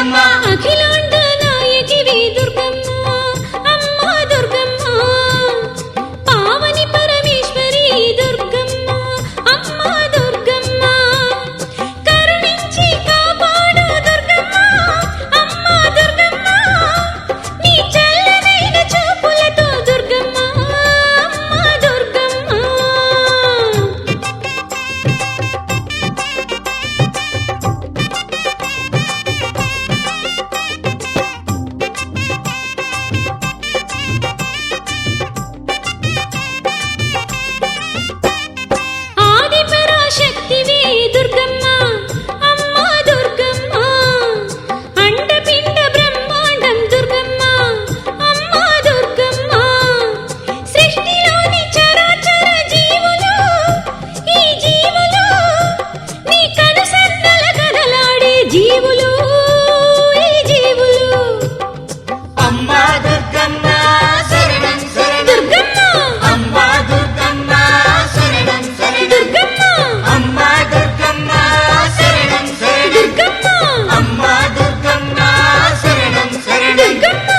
దుర్గమ్మ అఖిలాండ నాయకివి దుర్గమ్మ అమ్మ దుర్గమ్మ పావని పరమేశ్వరి దుర్గమ్మ అమ్మ దుర్గమ్మ కరుణించి కాపాడు దుర్గమ్మ అమ్మ దుర్గమ్మ నీ చల్లనైన చూపులతో దుర్గమ్మ అమ్మ దుర్గమ్మ ఆదిపరాశక్తివి దుర్గమ్మ అమ్మ దుర్గమ్మ అండపిండ బ్రహ్మాండం దుర్గమ్మ అమ్మ దుర్గమ్మ సృష్టిలోని చరాచర జీవులు ఈ జీవులు నీ కనుసన్నల కదలాడే జీవులు ఈ జీవులు అమ్మ దుర్గమ్మ శరణం శరణం దుర్గమ్మ అమ్మ దుర్గమ్మ శరణం శరణం దుర్గమ్మ అమ్మ దుర్గమ్మ శరణం శరణం దుర్గమ్మ అమ్మ దుర్గమ్మ శరణం శరణం దుర్గమ్మ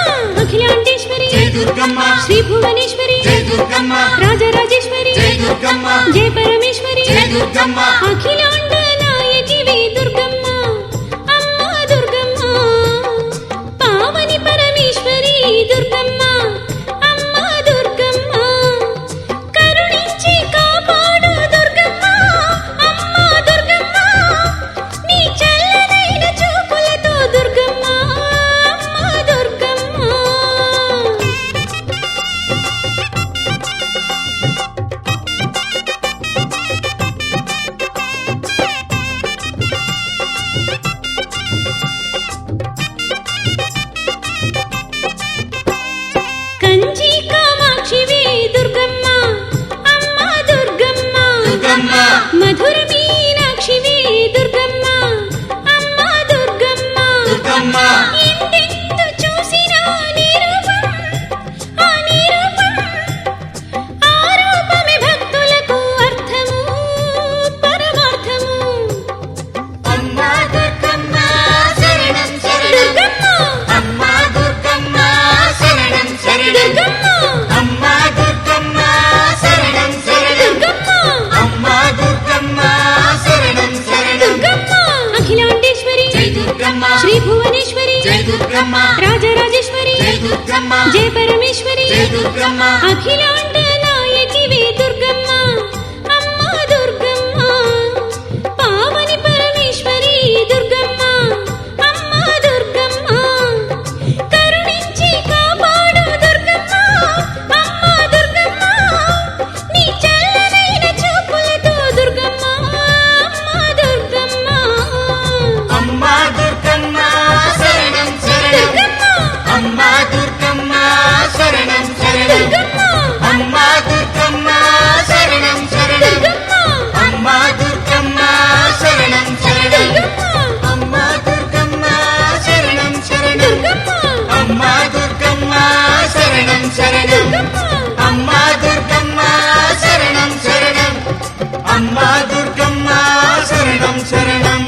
అఖిలాండేశ్వరి జై దుర్గమ్మ శ్రీ భువనేశ్వరి జై దుర్గమ్మ రాజరాజేశ్వరి జై దుర్గమ్మ జయ పరమేశ్వరి జై దుర్గమ్మ అఖిలాండ నాయకివి దుర్గమ్మ అమ్మ దుర్గమ్మ పావని పరమేశ్వరి దుర్గమ్మ అమ్మ దుర్గమ్మ కరుణించి కాపాడు దుర్గమ్మ అమ్మ దుర్గమ్మ నీ చల్లనైన చూపులతో దుర్గమ్మ అమ్మ దుర్గమ్మ కంచి కామాక్షివి దుర్గమ్మ అమ్మ దుర్గమ్మ దుర్గమ్మ మధుర మీనాక్షివి దుర్గమ్మ అమ్మ దుర్గమ్మ దుర్గమ్మ ఎందెందు చూసినా నీ రూపం ఆ నీ రూపం ఆ రూపమే భక్తులకు అర్థము పరమార్థము అమ్మ దుర్గమ్మ శరణం శరణం దుర్గమ్మ అమ్మ దుర్గమ్మ శరణం శరణం దుర్గమ్మ అమ్మ దుర్గమ్మ శరణం శరణం దుర్గమ్మ అమ్మ దుర్గమ్మ శరణం శరణం దుర్గమ్మ అఖిలాండేశ్వరి జై దుర్గమ్మ శ్రీ భువనేశ్వరి జై దుర్గమ్మ రాజరాజేశ్వరి జై దుర్గమ్మ జయ పరమేశ్వరి జై దుర్గమ్మ అఖిలాండ నాయకివి దుర్గమ్మ అమ్మ దుర్గమ్మ పావని పరమేశ్వరి దుర్గమ్మ అమ్మ దుర్గమ్మ కరుణించి కాపాడు దుర్గమ్మ అమ్మ దుర్గమ్మ నీ చల్లనైన చూపులతో దుర్గమ్మ అమ్మ దుర్గమ్మ అమ్మ దుర్గమ్మ శరణం శరణం దుర్గమ్మ అమ్మ దుర్గమ్మ శరణం శరణం దుర్గమ్మ అమ్మ దుర్గమ్మ శరణం శరణం దుర్గమ్మ అమ్మ దుర్గమ్మ శరణం శరణం దుర్గమ్మ అమ్మ దుర్గమ్మ శరణం శరణం దుర్గమ్మ అమ్మ దుర్గమ్మ శరణం శరణం అమ్మ దుర్గమ్మ శరణం శరణం అమ్మ దుర్గమ్మ శరణం శరణం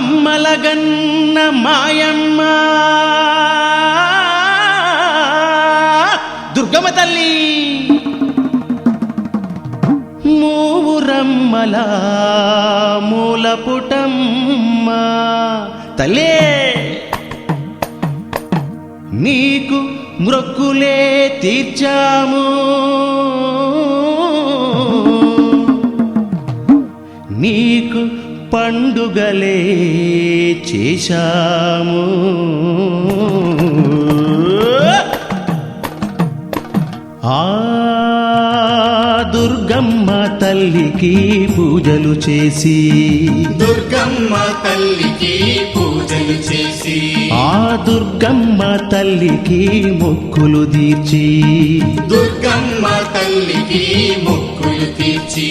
అమ్మలగన్న మాయమ్మ దుర్గమ్మ తల్లి మూవురమ్మల మూలపుటమ్మ తల్లే నీకు మ్రొక్కులే తీర్చాము నీకు పండుగలే చేశాము ఆ దుర్గమ్మ తల్లికి పూజలు చేసి దుర్గమ్మ తల్లికి పూజలు చేసి ఆ దుర్గమ్మ తల్లికి మొక్కులు తీర్చి దుర్గమ్మ తల్లికి మొక్కులు తీర్చి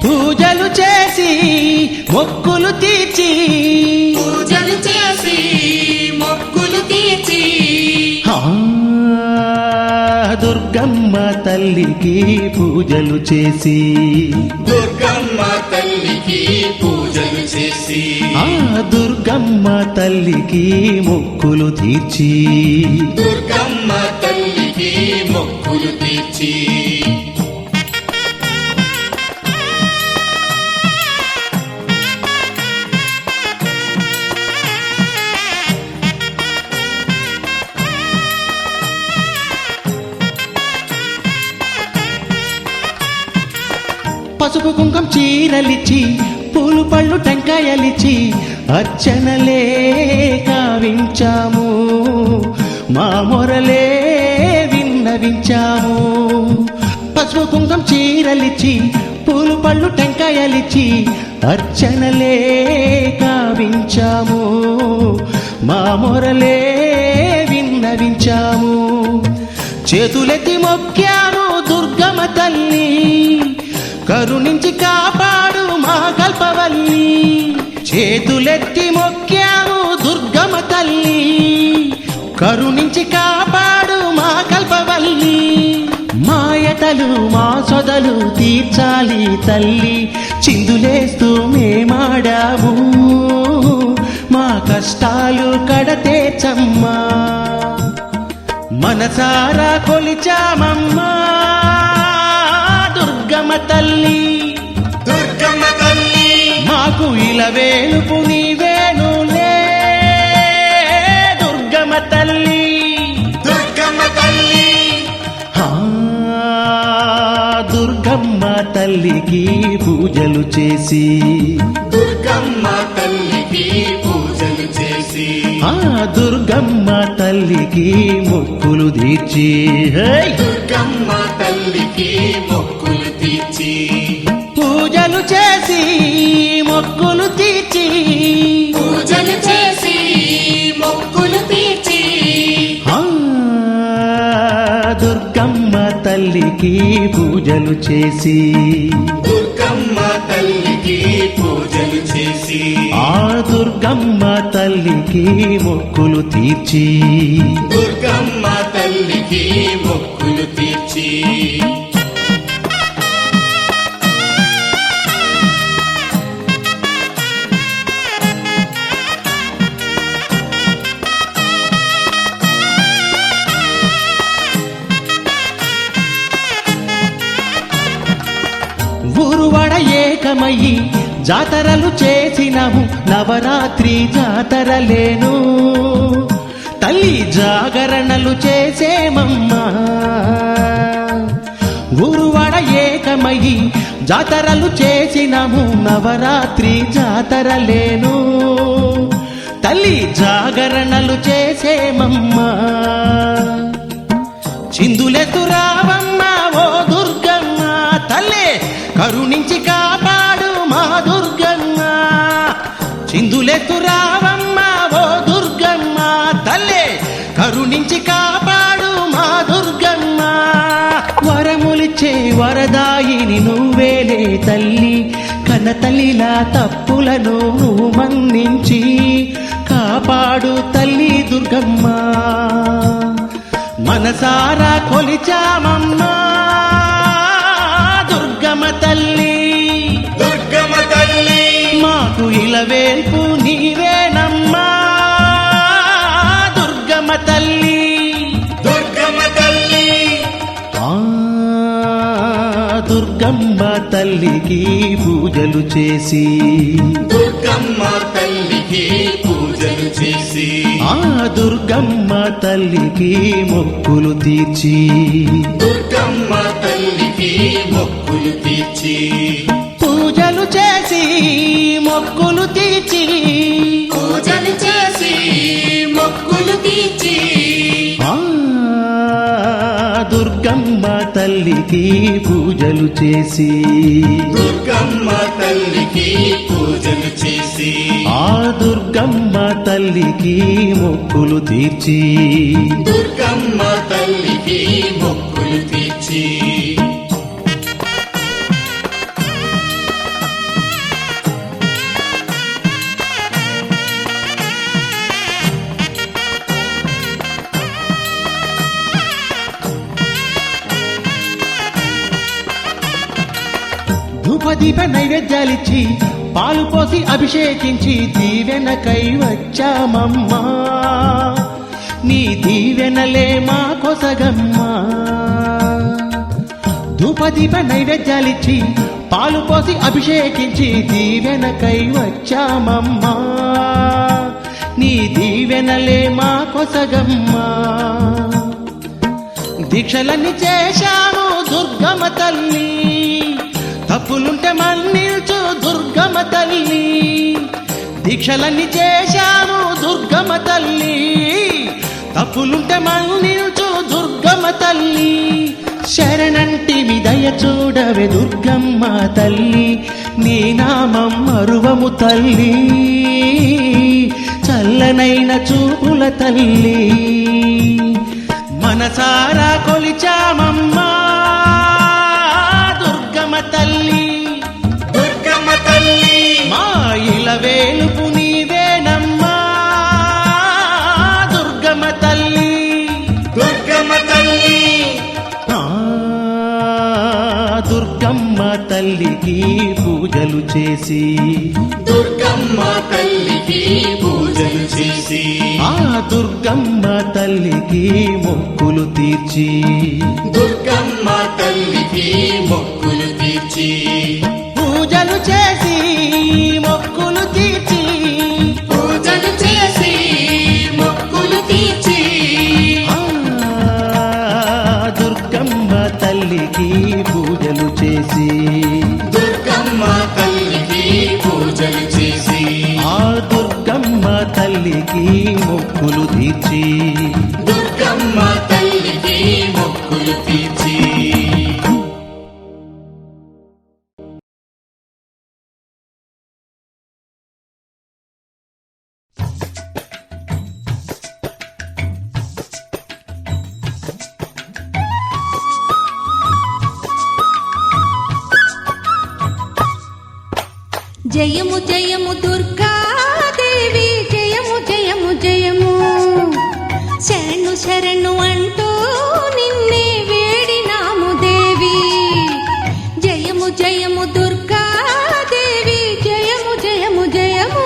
పూజలు చేసి మొక్కులు తీర్చి పూజలు చేసి మొక్కులు తీర్చి ఆ దుర్గమ్మ దుర్గమ్మ తల్లికి పూజలు చేసి దుర్గమ్మ తల్లికి పూజలు చేసి ఆ దుర్గమ్మ తల్లికి మొక్కులు తీర్చి దుర్గమ్మ తల్లికి మొక్కులు తీర్చి పసుపు కుంకం చీరలిచ్చి పూలు పళ్ళు టెంకాయలిచ్చి అర్చనలే కావించాము మా మొరలే విన్నవించాము పసుపు కుంకం చీరలిచ్చి పూలు పళ్ళు టెంకాయలిచ్చి అర్చనలే కావించాము మా మొరలే విన్నవించాము చేతులెత్తి మొక్కాము దుర్గమ్మ తల్లి కరుణించి కాపాడు మా కల్పవల్లి చేతులెత్తి మొక్కాము దుర్గమ్మ తల్లి కరుణించి కాపాడు మా కల్పవల్లి మాయతలు మా సొదలు తీర్చాలి తల్లి చిందులేస్తూ మేమాడాము మా కష్టాలు కడతేచమ్మా మనసారా కొలిచామమ్మా దుర్గమ్మ తల్లి దుర్గమ్మ తల్లి మాకు ఇలవేలుపు నీవేనులే దుర్గమ్మ తల్లి దుర్గమ్మ తల్లి ఆ, దుర్గమ్మ తల్లికి పూజలు చేసి దుర్గమ్మ తల్లికి పూజలు చేసి ఆ దుర్గమ్మ తల్లికి మొక్కులు తీర్చి హై! దుర్గమ్మ తల్లికి మొక్కులు తీర్చి పూజలు చేసి మొక్కులు తీర్చి పూజలు చేసి మొక్కులు తీర్చి ఆ, దుర్గమ్మ తల్లికి పూజలు చేసి దుర్గమ్మ తల్లికి పూజలు చేసి ఆ దుర్గమ్మ తల్లికి మొక్కులు తీర్చి దుర్గమ్మ తల్లికి మొక్కులు తీర్చి ఊరువడ ఏకమయ్యి జాతరలు చేసినాము నవరాత్రి జాతరలేను తల్లి జాగరణలు చేసేమమ్మా ఊరువడ ఏకమయ్యి జాతరలు చేసినాము నవరాత్రి జాతరలేను తల్లి జాగరణలు చేసేమమ్మా చిందులెత్తురావమ్మ ఓ దుర్గమ్మ తల్లే కరుణించి కాపాడు మా దుర్గమ్మ చిందులెత్తురావమ్మ ఓ దుర్గమ్మ తల్లే కరుణించి కాపాడు మా దుర్గమ్మ వరములిచ్చే వరదాయిని నువ్వేలే తల్లి కన్న తల్లిలా తప్పులను నువ్వు మన్నించి కాపాడు తల్లి దుర్గమ్మ మనసారా కొలిచామమ్మా దుర్గమ్మ తల్లి దుర్గమ్మ తల్లి మాకు ఇలవేల్పు నీవేనమ్మా దుర్గమ్మ తల్లి దుర్గమ్మ తల్లి ఆ దుర్గమ్మ తల్లికి పూజలు చేసి దుర్గమ్మ తల్లికి పూజలు చేసి ఆ దుర్గమ్మ తల్లికి మొక్కులు తీర్చి దుర్గమ్మ తల్లికి మొక్కులు తీర్చి పూజలు చేసి మొక్కులు తీర్చి పూజలు చేసి మొక్కులు తీర్చి ఆ దుర్గమ్మ తల్లికి పూజలు చేసి దుర్గమ్మ తల్లికి పూజలు చేసి ఆ దుర్గమ్మ తల్లికి మొక్కులు తీర్చి దుర్గమ్మ తల్లికి మొక్కులు తీర్చి ధూపదీప నైవేద్యాలిచ్చి పాలు పోసి అభిషేకించి దీవెనకై వచ్చామమ్మా నీ దీవెనలే మా కొసగమ్మా ధూపదీప నైవేద్యాలిచ్చి పాలు పోసి అభిషేకించి దీవెనకై వచ్చామమ్మా నీ దీవెనలే మా కొసగమ్మా దీక్షలన్నీ చేశాము దుర్గమ్మ తల్లి తప్పులుంటే మన్నిల్చు దుర్గమ్మ తల్లి దీక్షలన్నీ చేశాము దుర్గమ్మ తల్లి తప్పులుంటే మన్నిల్చు దుర్గమ్మ తల్లి శరణంటిమి దయ చూడవే దుర్గమ్మ తల్లి నీ నామం మరువము తల్లి చల్లనైన చూపుల తల్లి మనసారా కొలిచామమ్మా దుర్గమ్మ తల్లి దుర్గమ్మ తల్లి మా ఇల వేలుపు నీవేనమ్మా దుర్గమ్మ తల్లి దుర్గమ్మ తల్లి ఆ, దుర్గమ్మ తల్లికి పూజలు చేసి దుర్గమ్మ తల్లికి పూజలు చేసి ఆ దుర్గమ్మ తల్లికి మొక్కులు తీర్చి దుర్గమ్మ తల్లికి మొక్కులు తీర్చి పూజలు చేసి మొక్కులు తీర్చి పూజలు చేసి మొక్కులు తీర్చి ఆ, దుర్గమ్మ తల్లికి పూజలు చేసి దుర్గమ్మ తల్లికి పూజలు చేసి ఆ దుర్గమ్మ తల్లికి మొక్కులు తీర్చి దుర్గమ్మ తల్లికి మొక్కులు తీర్చి జయము జయము దుర్గాదేవి జయము జయము జయము శరణు శరణు అంటూ నిన్నే వేడినాము దేవి జయము జయము దుర్గాదేవి జయము జయము జయము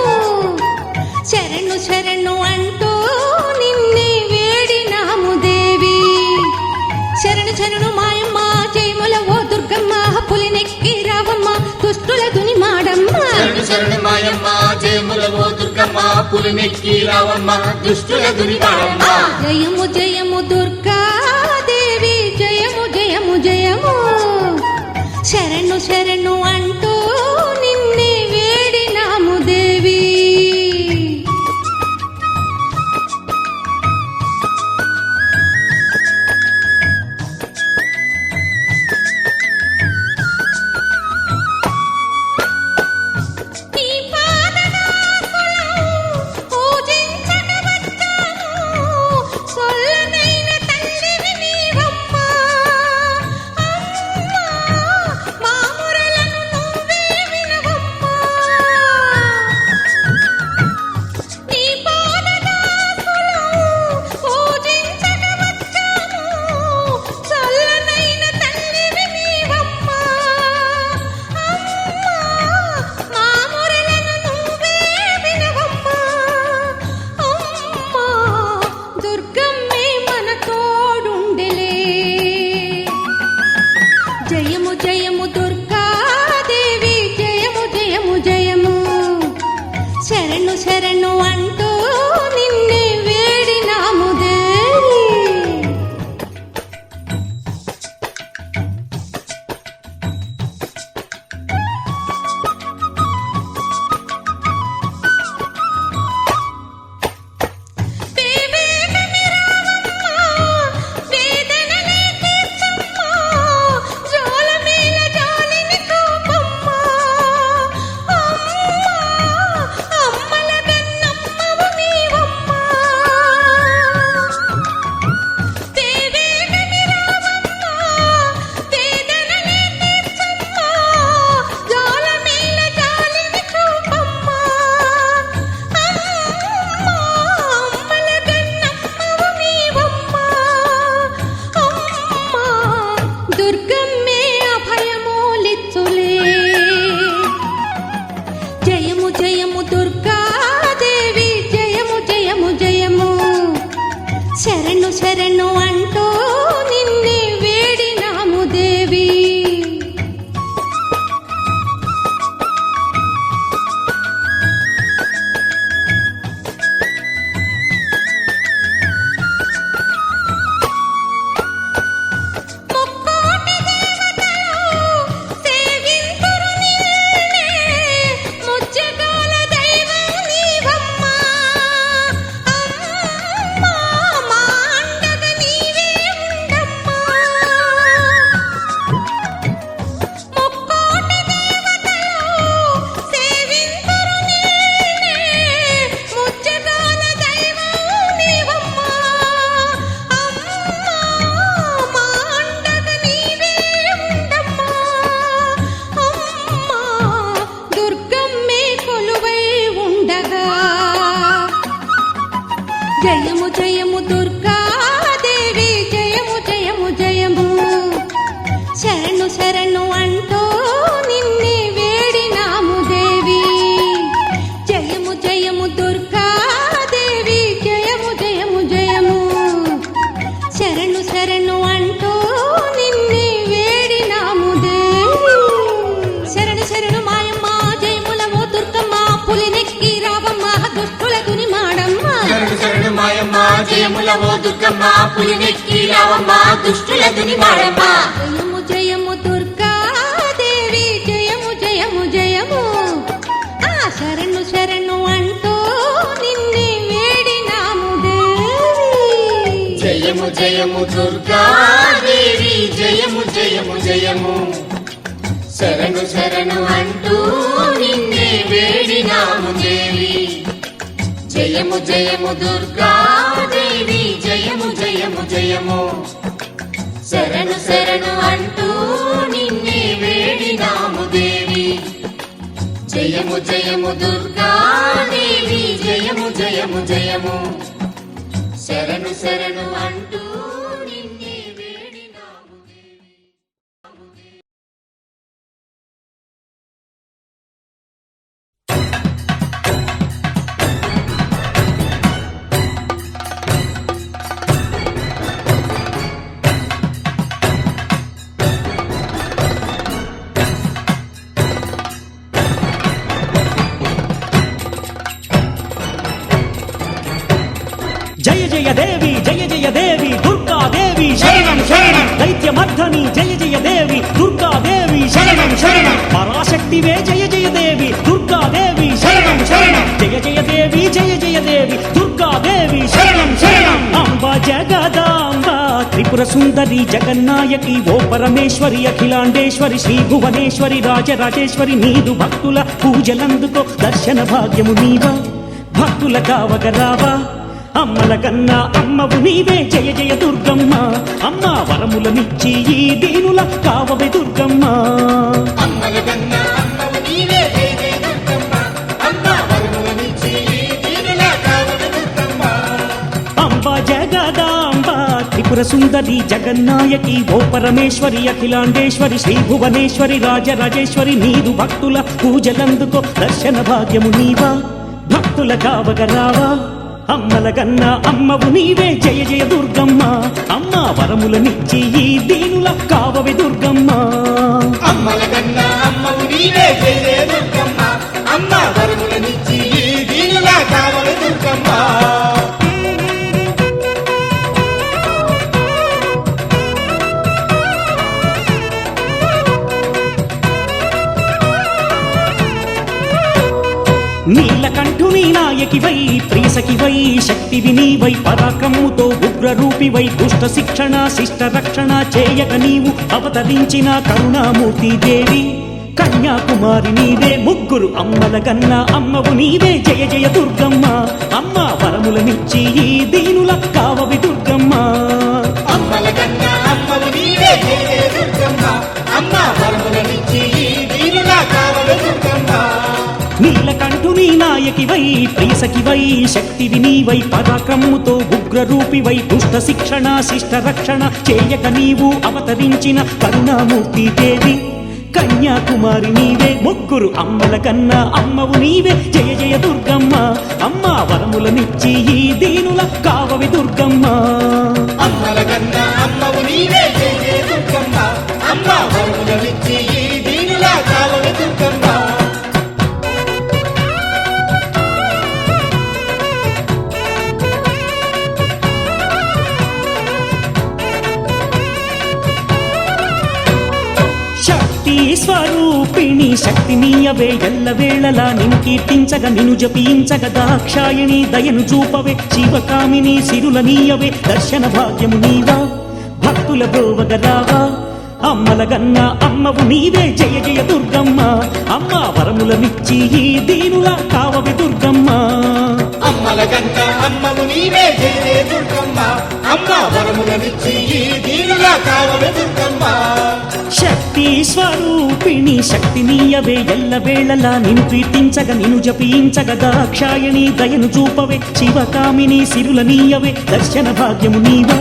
శరణు శరణు అంటూ నిన్నే వేడినాము దేవి శరణు శరణు మాయమ్మ జయముల ఓ దుర్గమ్మ పులినెక్కి రావమ్మ దుష్టుల దుని మాడమ్మ శరణు శరణు మాయమ్మ జయములవో దుర్గమ్మ పులిమెక్కి రావమ్మ దుష్టుల దురితాడమ్మ జయము జయము దుర్గాదేవి జయము జయము జయము శరణు శరణు అంటూ నిన్నే వేడినాము దేవి నీ పాదనాకులం పూజించక వచ్చాము, సొల్లనైన తల్లివి శరణు మాయమ్మ జయములవో దుర్గమ్మ పులినెక్కి రావమ్మ దుష్టుల దుని మాడమ్మ శరణు శరణు మాయమ్మ జయములవో దుర్గమ్మ పులినెక్కి రావమ్మ దుష్టుల దుని మాడమ్మ జయము జయము దుర్గా దేవి జయము జయము జయము ఆ శరణు శరణు అంటూ నిన్నే వేడినాము దేవి జయము జయము దుర్గా దేవి జయము జయము జయము శరణు శరణు అంటూ నిన్నే వేడినాము దేవి జయము జయము దుర్గా దేవి జయము జయము జయము శరణు శరణు అంటూ నిన్నే వేడినాము దేవి జయము జయము దుర్గా దేవి జయము జయము జయము శరణు శరణు అంటూ నిన్నే వేడినాము దేవి జయ జయ దేవి దుర్గాదేవి శరణం శరణం దైత్యమర్ధని జయ జయ దేవి దుర్గాదేవి శరణం శరణం పరాశక్తివే జయ జయ దేవి దుర్గాదేవి శరణం శరణం జయ జయ దేవి దుర్గాదేవి శరణం శరణం అంబ జగదాంబ త్రిపుర సుందరి జగన్నాయకి ఓ పరమేశ్వరి అఖిలాండేశ్వరి శ్రీ భువనేశ్వరి రాజరాజేశ్వరి నీదు భక్తుల పూజలందుకో దర్శన భాగ్యము నీవా భక్తుల కావగరావా అమ్మల కన్నా అమ్మవు నీవే జయ జయ దుర్గమ్మ అమ్మ వరములనిచ్చి ఈ దీనుల కావవే దుర్గమ్మ అమ్మల కన్నా అమ్మవు నీవే జయ జయ దుర్గమ్మ అమ్మ వరములనిచ్చి ఈ దీనుల కావవే దుర్గమ్మ అంబ జగదాంబ త్రిపుర సుందరి జగన్నాయకి ఓ పరమేశ్వరి అఖిలాండేశ్వరి శ్రీ భువనేశ్వరి రాజరాజేశ్వరి నీదు భక్తుల పూజలందుకో దర్శన భాగ్యము నీవా భక్తుల కావగరావా అమ్మల కన్నా అమ్మవు నీవే జయ జయ దుర్గమ్మ అమ్మ వరములనిచ్చి ఈ దీనుల కావవే దుర్గమ్మ అమ్మల కన్నా అమ్మవు నీవే జయ జయ దుర్గమ్మ అమ్మ వరములనిచ్చి ఈ దీనుల కావవే దుర్గమ్మ నీలకంఠుని నాయకివై ప్రియసఖివై శక్తివి నీవై పరాక్రముతో ఉగ్రరూపివై దుష్ట శిక్షణ శిష్ట రక్షణ చేయక నీవు అవతరించిన కరుణామూర్తి దేవి కన్యాకుమారి నీవే ముగ్గురు అమ్మల గన్న అమ్మవు నీవే జయ జయ దుర్గమ్మ అమ్మ వరములనిచ్చి ఈ దీనుల కావవి దుర్గమ్మ అమ్మల కన్నా అమ్మవు నీవే జయ జయ దుర్గమ్మ అమ్మ వరములనిచ్చి ఈ దీనుల కావవే దుర్గమ్మ నీలకంఠుని నాయకివై ప్రియసఖివై శక్తివి నీవై పరాక్రముతో ఉగ్రరూపివై దుష్ట శిక్షణ శిష్ట రక్షణ చేయక నీవు అవతరించిన కరుణామూర్తి దేవి కన్యాకుమారి నీవే ముగ్గురు అమ్మల కన్నా అమ్మవు నీవే జయ జయ దుర్గమ్మ అమ్మ వరములనిచ్చి ఈ దీనుల కావవి దుర్గమ్మ అమ్మల కన్నా అమ్మవు నీవే జయ జయ దుర్గమ్మ అమ్మ వరములనిచ్చి ఈ దీనుల కావవే దుర్గమ్మ. 「 దుర్గమ్మ దుర్గమ్మ దుర్గమ్మ దుర్గమ్మ దుర్గమ్మ దుర్గమ్మ దుర్గమ్మ దుర్గమ్మ దుర్గమ్మ దుర్గమ్మ దుర్గమ్మ దుర్గమ్మ దుర్గమ్మ దుర్గమ్మ శక్తి స్వరూపిణి శక్తినీయవే ఎల్లవేళలా నిన్ను కీర్తించగ నిన్ను జపించగ దాక్షాయిని దయను చూపవే శివకామిని సిరులనీయవే దర్శన భాగ్యము నీవా భక్తుల బ్రోవగరావా అమ్మల గన్న అమ్మవు నీవే జయ జయ దుర్గమ్మ అమ్మ వరములనిచ్చి ఈ దీనుల కావవి దుర్గమ్మ అమ్మల కన్నా అమ్మవు నీవే జయ జయ దుర్గమ్మ అమ్మ వరములనిచ్చి ఈ దీనుల కావవే దుర్గమ్మ. శక్తి స్వరూపిణి శక్తినీయవే ఎల్లవేళలా నిన్ను కీర్తించగ నిన్ను జపించగ దాక్షాయణి దయను చూపవే శివకామిని సిరులనీయవే దర్శన భాగ్యము నీవా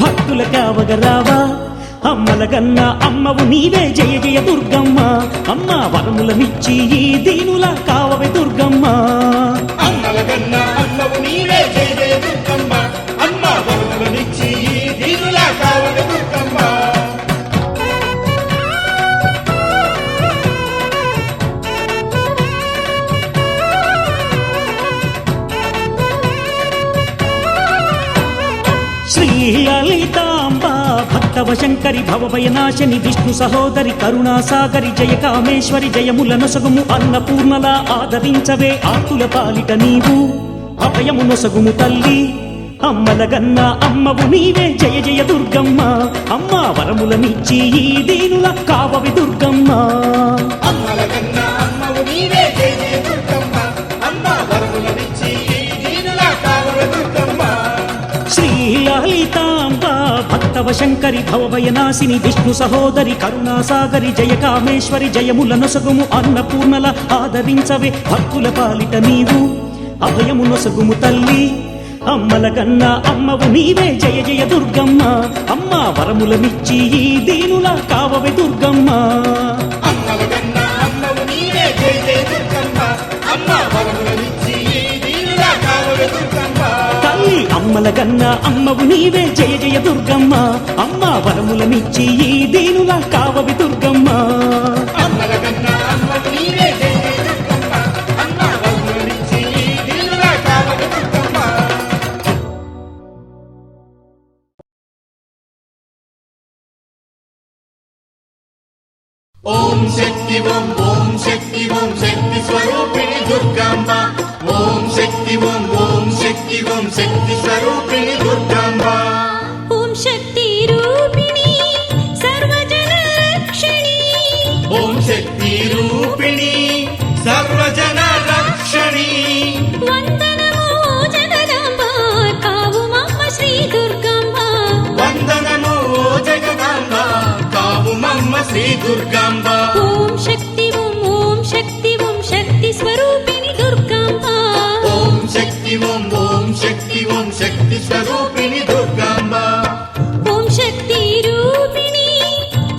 భక్తుల కావగరావా అమ్మల గన్న అమ్మవు నీవే జయ జయ దుర్గమ్మ అమ్మ వరములనిచ్చి ఈ దీనుల కావవే దుర్గమ్మ అమ్మల కన్నా అమ్మవు నీవే జయ జయ దుర్గమ్మ అమ్మ వరములనిచ్చి ఈ దీనుల కావవే దుర్గమ్మ. భక్తవ శంకరి భవభయనాశని విష్ణు సహోదరి కరుణాసాగరి జయ కామేశ్వరి జయముల నొసగుము అన్నపూర్ణలా ఆదరించవే ఆతుల పాలిట నీవు అభయము నొసగుము తల్లి అమ్మలగన్న అమ్మవు నీవే జయ జయ దుర్గమ్మ అమ్మ వరములనిచ్చి ఈ దీనుల కావవి దుర్గమ్మ అమ్మల కన్న అమ్మవు నీవే జయ జయ దుర్గమ్మ అమ్మ వరములనిచ్చి ఈ దీనుల కావవే దుర్గమ్మ శ్రీ లలితాంబ భక్తవ శంకరి భవభయనాశిని విష్ణు సహోదరి కరుణాసాగరి జయ కామేశ్వరి జయముల నొసగుము అన్నపూర్ణల ఆదరించవే భక్తుల పాలిట నీవు అభయము నొసగుము తల్లి అమ్మల కన్నా అమ్మవు నీవే జయ జయ దుర్గమ్మ అమ్మ వరములనిచ్చి ఈ దీనుల కావవే దుర్గమ్మ అమ్మల కన్న అమ్మవు నీవే జయ జయ దుర్గమ్మ అమ్మ వరములనిచ్చి ఈ దీనుల కావవే దుర్గమ్మ తల్లి అమ్మల కన్నా అమ్మవు నీవే జయ జయ దుర్గమ్మ అమ్మ వరములనిచ్చి ఈ దీనుల కావవి దుర్గమ్మ అమ్మల కన్న అమ్మవు నీవే జయ జయ దుర్గమ్మ అమ్మ వరములనిచ్చి ఈ దీనుల కావవే దుర్గమ్మ ఓం శక్తి ఓం శక్తి ఓం శక్తి స్వరూపిణి దుర్గాంబ ఓం శక్తి ఓం శక్తి స్వరూపిణి దుర్గాంబ ఓం శక్తి రూపిణి సర్వజన రక్షిణి ఓం శక్తి రూపిణి సర్వజన రక్షణి వందనమో జగదాంబ కావు మమ్మ శ్రీ దుర్గాంబ వందనము జగదాంబ కావు మమ్మ శ్రీ దుర్గాంబ ఓం శక్తి ఓం శక్తి స్వరూపిణి దుర్గాంబ ఓం శక్తి ఓం శక్తి స్వరూపిణి దుర్గాంబ ఓం శక్తి రూపిణి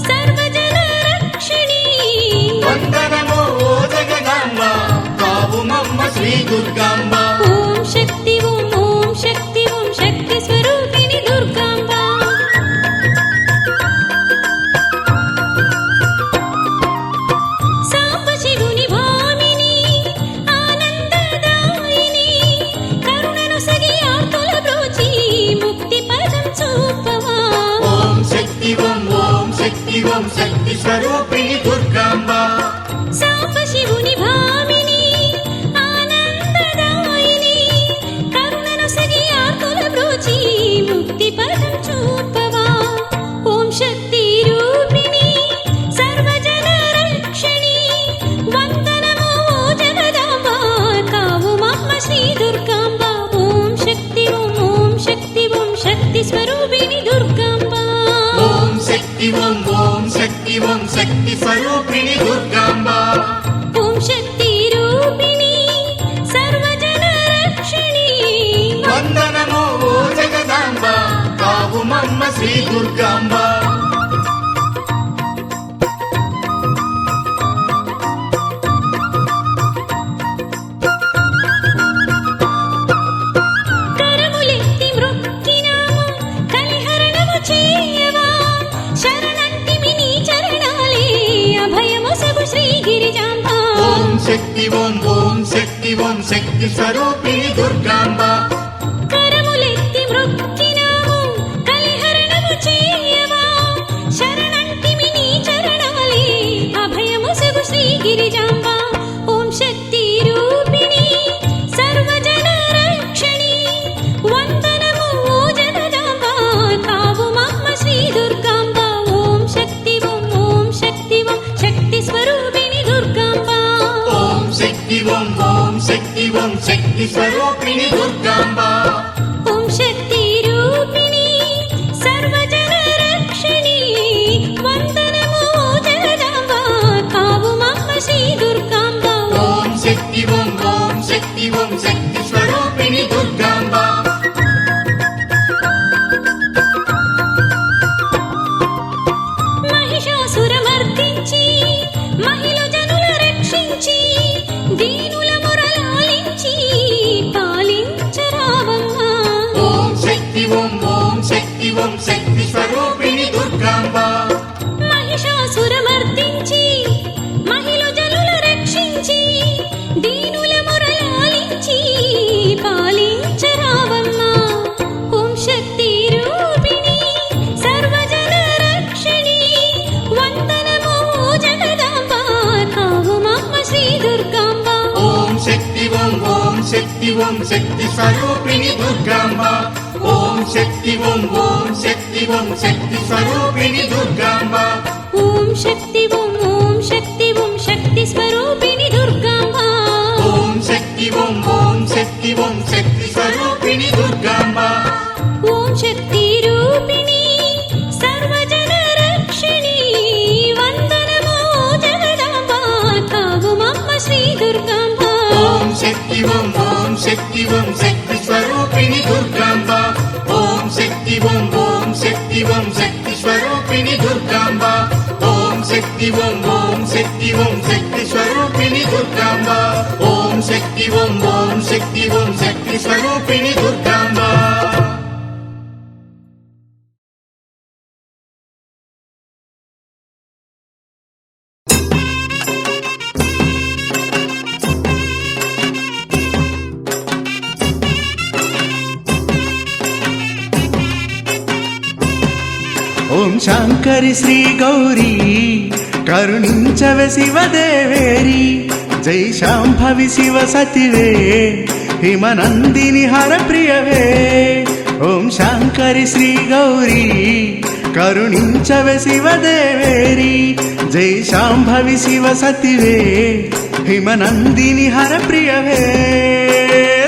సర్వజన రక్షిణి వందనమో జగదాంబ కావు మమ్మ శ్రీ దుర్గాంబ ఓం శక్తి స్వరూపిణి దుర్గాంబ సాంబశివుని భామిని ఆనందదాయిని కరుణను సగి ఆర్తుల బ్రోచి ముక్తి పదం చూపవా ఓం శక్తి స్వరూపిణి దుర్గాంబ సాంబశివుని భామిని ఆనందదాయిని కరుణను సగి ఆర్తుల బ్రోచి ముక్తి పదం చూపవా ఓం శక్తి రూపిణి సర్వజన రక్షిణి వందనమో జగదాంబ కావు మమ్మ శ్రీ దుర్గాంబ ఓం శక్తి స్వరూపిణి దుర్గాంబ ఓం శక్తి స్వరూపిణి దుర్గాంబ ఓం శక్తి రూపిణి సర్వజన రక్షిణి వందనమో జగదాంబ కావు మమ్మ శ్రీ దుర్గాంబ కరములెత్తి మ్రొక్కినాము కలిహరణము చేయవా శరణంటిమి నీ చరణాలే అభయమొసగు శ్రీ గిరిజాంబ ఓం శక్తి స్వరూపిణి దుర్గాంబ కరములెత్తి మ్రొక్కినాము కలిహరణము చేయవా శరణంటిమి నీ చరణాలే అభయమొసగు శ్రీ గిరిజాంబ ఓం శక్తి రూపిణి సర్వజన రక్షిణి వందనము జగదాంబ కావు మమ్మ శ్రీ దుర్గాంబ ఓం శక్తి స్వరూపిణి దుర్గాంబ ఓం శక్తి స్వరూపిణి దుర్గాంబ ఓం శక్తి రూపిణి సర్వజన రక్షిణి వందనము జగదాంబ కావు మమ్మ శ్రీ దుర్గాంబ ఓం శక్తి స్వరూపిణి దుర్గాంబ మహిషాసురమర్దించి మహిళ జనుల రక్షించి దీనుల మొరలాలించి పాలించరావ శక్తి స్వరూపిణి దుర్గాంబ ఓం శక్తి ఓం శక్తి స్వరూపిణి దుర్గాంబ ఓం శక్తి శక్తి స్వరూపిణి దుర్గాంబ ఓం శక్తి స్వరూపిణి దుర్గాంబ ఓం శక్తి రూపిణి సర్వజన రక్షిణి వందనమో జగదాంబ కావుమమ్మ శ్రీ దుర్గాంబ ఓం శక్తి స్వరూపిణి దుర్గాంబ ఓం శక్తి స్వరూపిణి దుర్గాంబ ఓం శక్తి స్వరూపిణి దుర్గాంబ ఓం శక్తి స్వరూపిణి దుర్గాంబ ఓం శాంకరి శ్రీ గౌరీ కరుణించవే శివదేవేరి జై శాంభవి శివ సతివే హిమనందిని హర ప్రియవే ఓం శాంకరి శ్రీ గౌరీ కరుణించవే శివదేవేరి జై శాంభవి శివ సతివే హిమనందిని హర ప్రియవే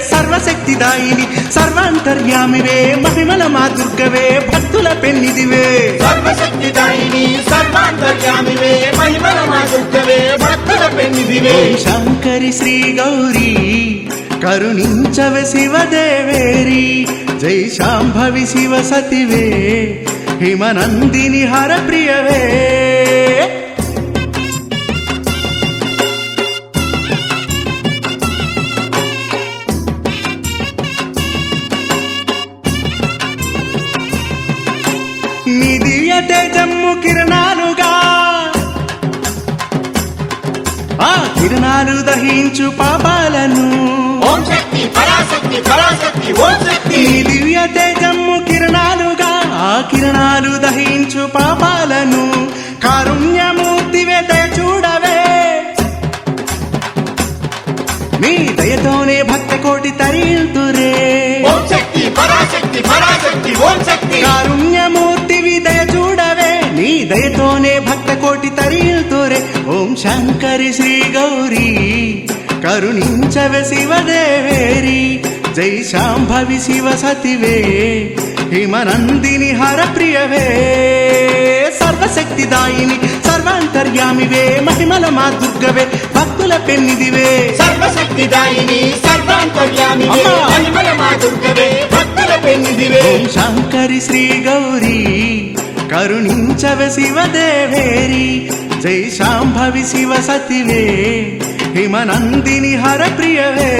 సర్వశక్తిదాయిని సర్వాంతర్యామివే మహిమల మా దుర్గవే భక్తుల పెన్నిదివే సర్వశక్తిదాయిని సర్వాంతర్యామివే మహిమల మా దుర్గవే భక్తుల పెన్నిదివే ఓం శాంకరి శ్రీ గౌరీ కరుణించవే శివదేవేరి జై శాంభవి శివ సతివే హిమనందిని హర ప్రియవే నీ దివ్య తేజమ్ము కిరణాలుగా ఆ కిరణాలు దహించు పాపాలను ఓం శక్తి పరాశక్తి ఓం శక్తి నీ దివ్య తేజమ్ము కిరణాలుగా ఆ కిరణాలు దహించు పాపాలను కారుణ్యమూర్తివే దయ చూడవే నీ దయతోనే భక్త కోటి తరిల్తురే ఓం శక్తి పరాశక్తి ఓం శక్తి కారుణ్యమూర్తివి దయ చూడవే నీ దయతోనే భక్త కోటి తరిల్తురే ఓం శంకరి శ్రీ గౌరీ కరుణించవే శివదేవేరి జై శాంభవి శివ సతివే హిమనందిని హర ప్రియవే సర్వశక్తిదాయిని సర్వాంతర్యామివే మహిమల మా దుర్గవే భక్తుల పెన్నిదివే సర్వశక్తిదాయిని సర్వాంతర్యామివే అమ్మా. మహిమల మా దుర్గవే భక్తుల పెన్నిదివే ఓం శంకరి శ్రీ గౌరీ కరుణించవే శివదేవేరి జై శాంభవి శివ సతివే హిమనందిని హర ప్రియవే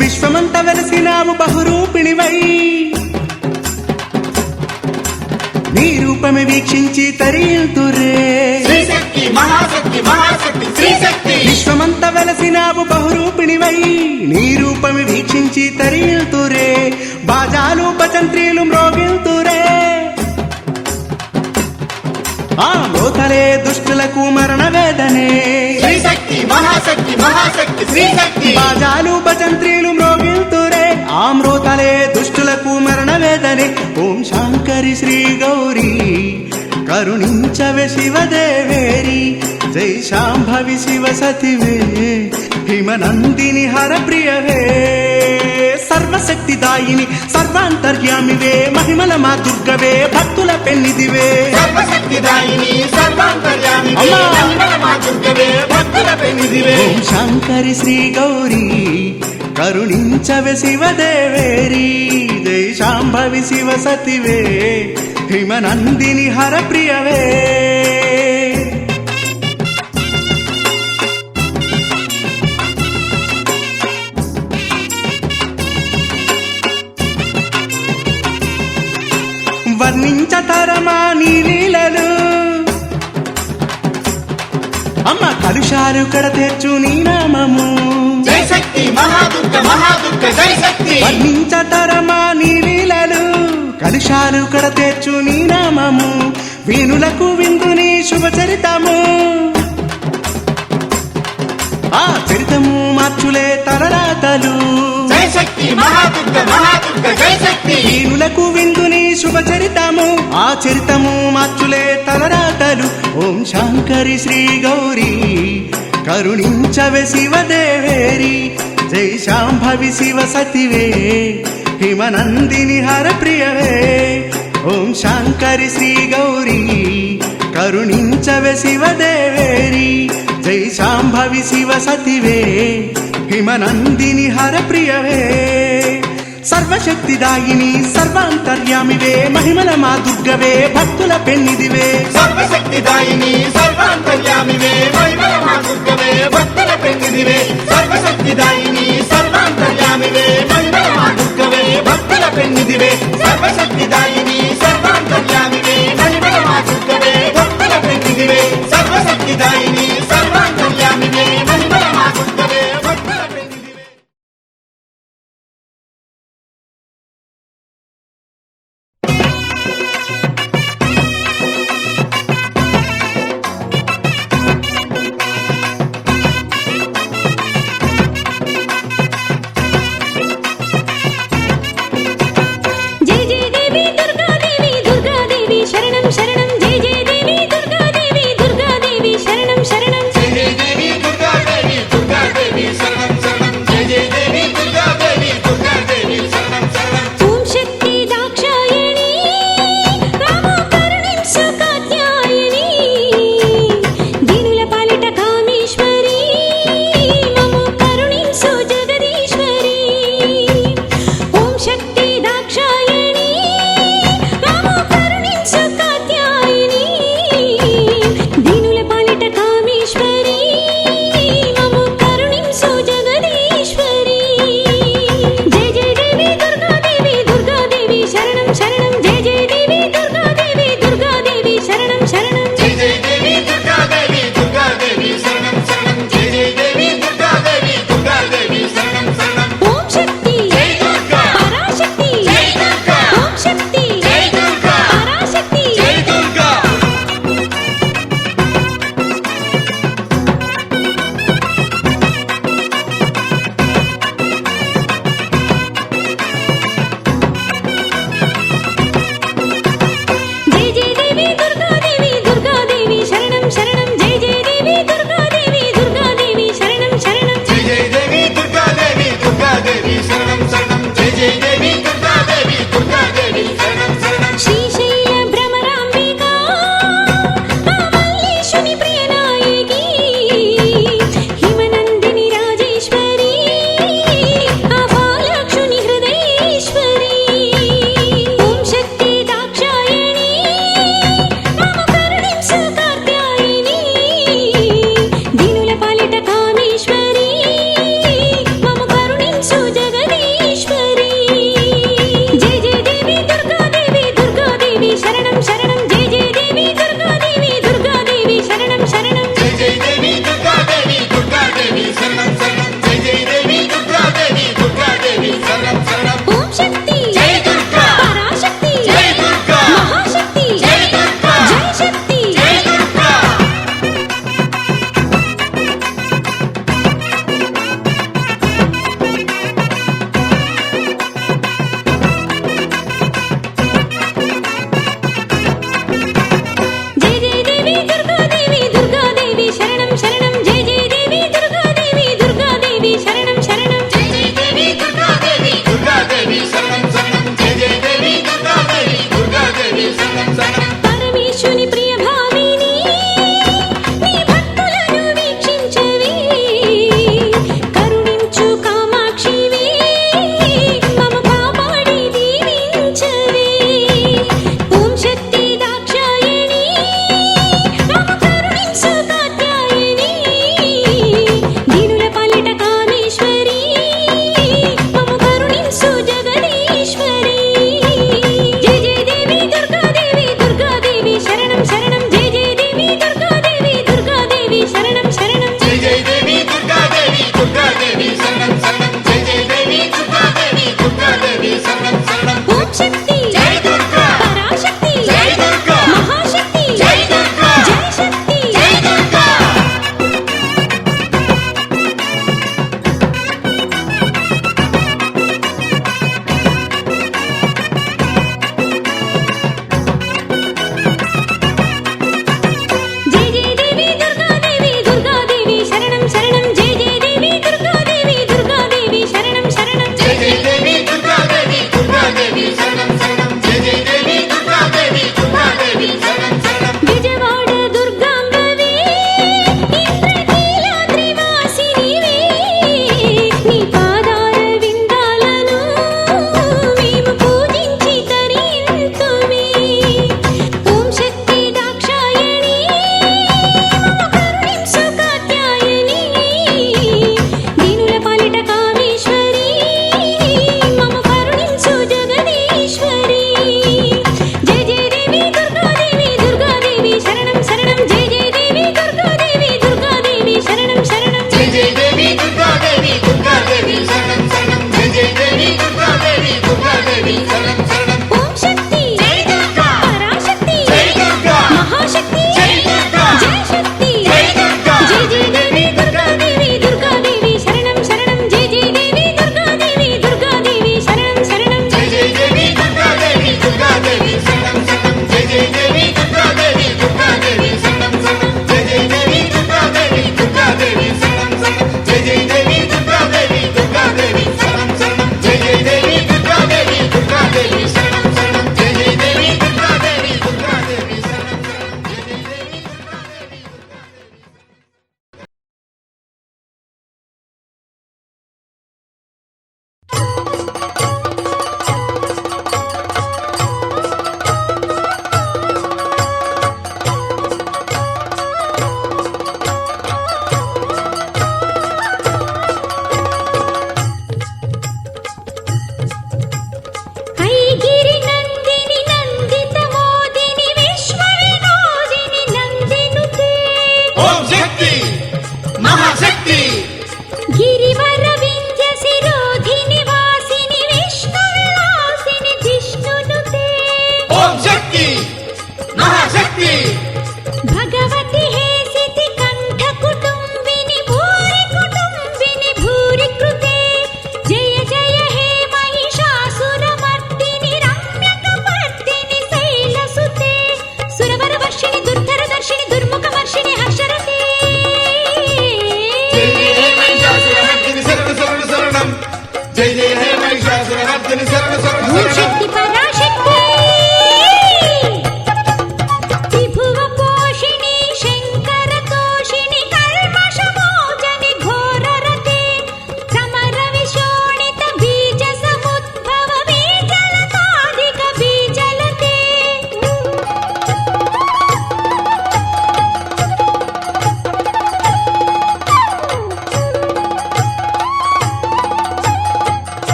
విశ్వమంత వెలసినావు బహురూపిణివై నీ రూపమే వీక్షించి తరిల్తురే శ్రీశక్తి మహాశక్తి శ్రీశక్తి విశ్వమంత వెలసినావు బహురూపిణివై నీ రూపమే వీక్షించి తరిల్తురే బాజాలు భజంత్రీలు మ్రోగిల్తురే ఆ లోతలే దుష్టులకు మరణ వేదనే శ్రీశక్తి మహాశక్తి శ్రీశక్తి బాజాలు భజంత్రీలు మ్రోగిల్తురే ఆమ్రోతలే దుష్టులకు మరణ వేదనే ఓం శాంకరి శ్రీ గౌరీ కరుణించవే శివదేవేరి జై శాంభవి శివ సతివే హిమనందిని హర ప్రియవే సర్వశక్తిదాయిని సర్వాంతర్యామివే మహిమల మా దుర్గవే భక్తుల పెన్నిదివే సర్వశక్తిదాయిని సర్వాంతర్యామివే అమ్మా. మహిమల మా దుర్గవే భక్తుల పెన్నిదివే ఓం శంకరి శ్రీ గౌరీ కరుణించవే శివదేవేరి జై శాంభవి శివ సతివే హిమనందిని హర ప్రియవే వర్ణించతరమా నీ లీలలు అమ్మ కలుషాలు కడతెచ్చు నీ నామము జై శక్తి మహాదుర్గ జై శక్తి వర్ణించతరమా నీ లీలలు కలుషాలు కడతేర్చు నీ నామము వీణులకు విందుని శుభచరితము ఆ చరితము మార్చులే తలరాతలు జై శక్తి మహాదుర్గ మహాదుర్గ జై శక్తి వీణులకు విందుని శుభచరితము ఆ చరితము మార్చులే తలరాతలు ఓం శాంకరి శ్రీ గౌరీ కరుణించవే శివదేవేరి జై శాంభవి శివ సతివే హిమనందిని హర ప్రియవే ఓం శాంకరి శ్రీ గౌరీ కరుణించవే శివదేవేరి జై శాంభవి శివ సతివే హిమనందిని హర ప్రియవే సర్వశక్తిదాయిని సర్వాంతర్యామివే మహిమల మా దుర్గవే భక్తుల పెన్నిదివే సర్వశక్తిదాయిని సర్వాంతర్యామివే మహిమల మా దుర్గవే భక్తుల పెన్నిదివే సర్వశక్తిదాయిని సర్వాంతర్యామివే మహిమల మా దుర్గవే భక్తుల పెన్నిదివే సర్వశక్తిదాయిని సర్వాంతర్యామివే మహిమల మా దుర్గవే భక్తుల పెన్నిదివే సర్వశక్తిదాయిని సర్వాంతర్యామివే మహిమల మా దుర్గవే భక్తుల పెన్నిదివే జయ జయ హే మహిషాసురమర్దిని శరణ శరణ ఓం శరణం శక్తి పరాశక్తి త్రిభువ పోషిణి శంకర తోషిణి కల్మషమోచని ఘోరరతే సమర విశోణిత బీజ సముద్భవ బీజలతాదిక బీజలతే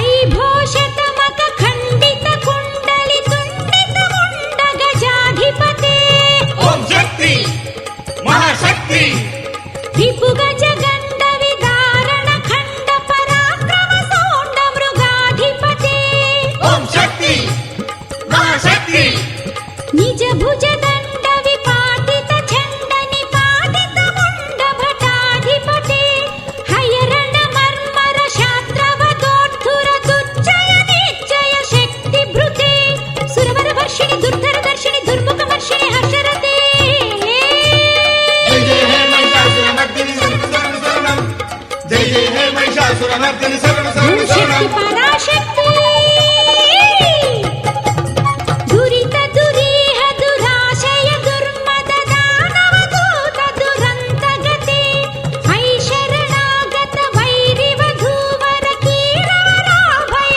ఐభోషతమక ఖండిత కుండలి తుండిత ముండ గజాధిపతే ఓం శక్తి మహాశక్తి రిపు గజ గండ విదారణ ఖండ పరాక్రమ సౌండ మృగాధిపతే ఓం శక్తి మహాశక్తి నిజ భుజ దండ విపాతిత ఛంద నిపాతిత ముండ భటాధిపతే హయరణ మర్మర శాస్త్రవదోద్ధుర దుర్జయ నిశ్చయ శక్తి భృతే సురవర వర్షిణి దుర్ధర దర్శిని దుర్ముఖ వర్షిణి హర్షరతే జయ జయ హే మహిషాసురమర్దిని శరణ శరణ శరణం జయ జయ హే మహిషాసురమర్దిని శరణ శరణ ఓం శక్తి శరణం పరాశక్తి దురిత దురీహ దురాశయ దుర్మద దానవ దూత దురంత గతే ఐశరణాగత వైరి వధూవర కీరవరాభయదాయకరే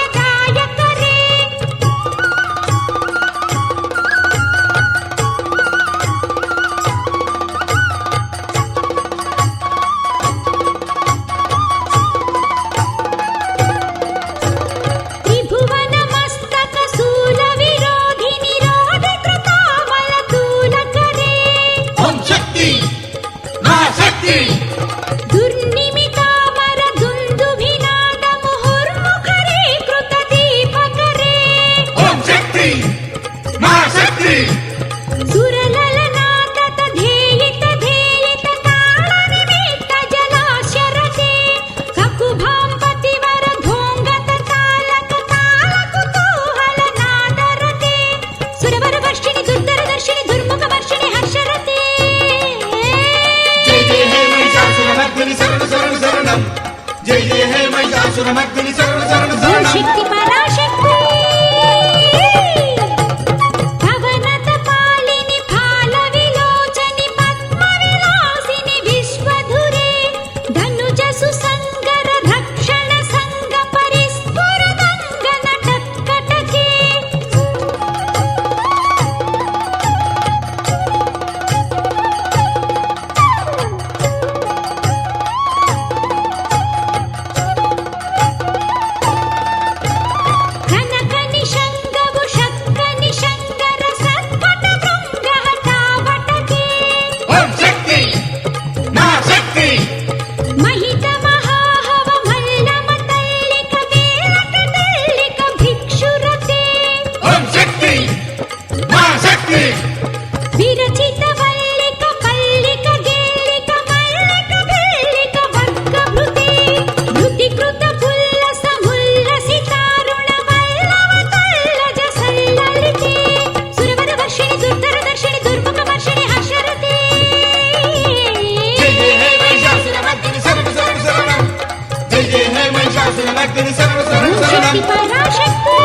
త్రిభువన మస్తక శూల విరోధి నిరోధి కృతామల తూలకరే ఓం శక్తి మహాశక్తి దుర్నిమితామర దుందుభినాద ముహుర్ముఖరే కృత దీపకరే ఓం శక్తి మహాశక్తి సురలలనాద తధేయిత ధేయిత తాళ నిమిత్త జలాశరతే కకుభాంపతి వర ధోంగత తాళక తాళ కుతూహల నాదరతే సురవర వర్షిణి దుర్ధర దర్శిని దుర్ముఖ వర్షిణి హర్షరతే జయ జయ హే మహిషాసురమర్దిని శరణ శరణ శరణం జయ జయ హే మహిషాసురమర్దిని శరణ శరణ ఓం శరణం శక్తి పరాశక్తి భవనత పాలిని ఫాల విలోచని పద్మ విలాసిని విశ్వధురే ధనుజ సుసంగర రక్షణ సంగ పరిస్ఫుర దంగన టక్కటకే కనక నిషంగవు శక్త నిషంగర సత్పట భృంగ హఠావటకే ఓం శక్తి మహాశక్తి మహిత మహాహవ మల్లమ తల్లిక వేలక తల్లిక భిక్షురతే ఓం శక్తి మహాశక్తి విరచిత వల్లిక పల్లిక గేలిక మల్లిక బిల్లిక వర్గ భృతే భృతి కృత పుల్లస ముల్లసితారుణ వల్లవ తల్లజ సల్లలితే సురవర వర్షిణి దుర్ధర దర్శిని దుర్ముఖ వర్షిణి హర్షరతే జయ జయ హే మహిషాసురమర్దిని శరణ శరణ శరణం జయ జయ హే మహిషాసురమర్దిని శరణ శరణ ఓం శరణం శక్తి పరాశక్తి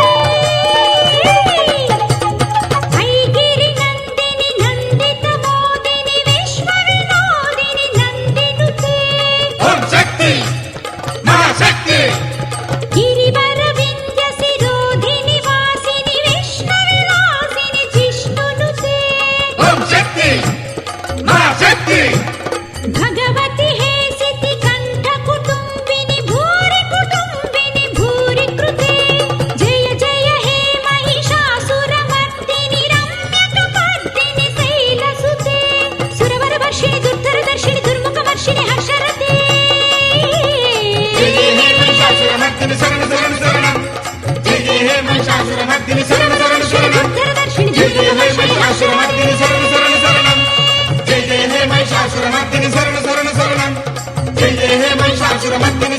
ఐగిరి నందిని నందిత మోదిని విశ్వ వినోదిని నందినుతే ఓం శక్తి మహాశక్తి గిరివర వింధ్య శిరోధిని వాసిని విష్ణు విలాసిని జిష్ణునుతే ఓం శక్తి మహాశక్తి భగవతి హేసితి కంఠ కుటుంబిని భూరి కుటుంబిని భూరి కృతే జయ జయ హే మహిషాసురమర్దిని రమ్యక పద్దిని శైలసుతే సురవర వర్షిణి దుర్ధర దర్శిని దుర్ముఖ వర్షిణి హర్షరతే జయ జయ హే మహిషాసురమర్దిని శరణ శరణ శరణం జయ జయ హే మహిషాసురమర్దిని శరణ శరణ శరణం జయ జయ హే మహిషాసురమర్దిని శరణ శరణ శరణం జయ జయ హే మహిషాసురమర్దిని శరణ శరణ శరణం జయ జయ హే మహిషాసురమర్దిని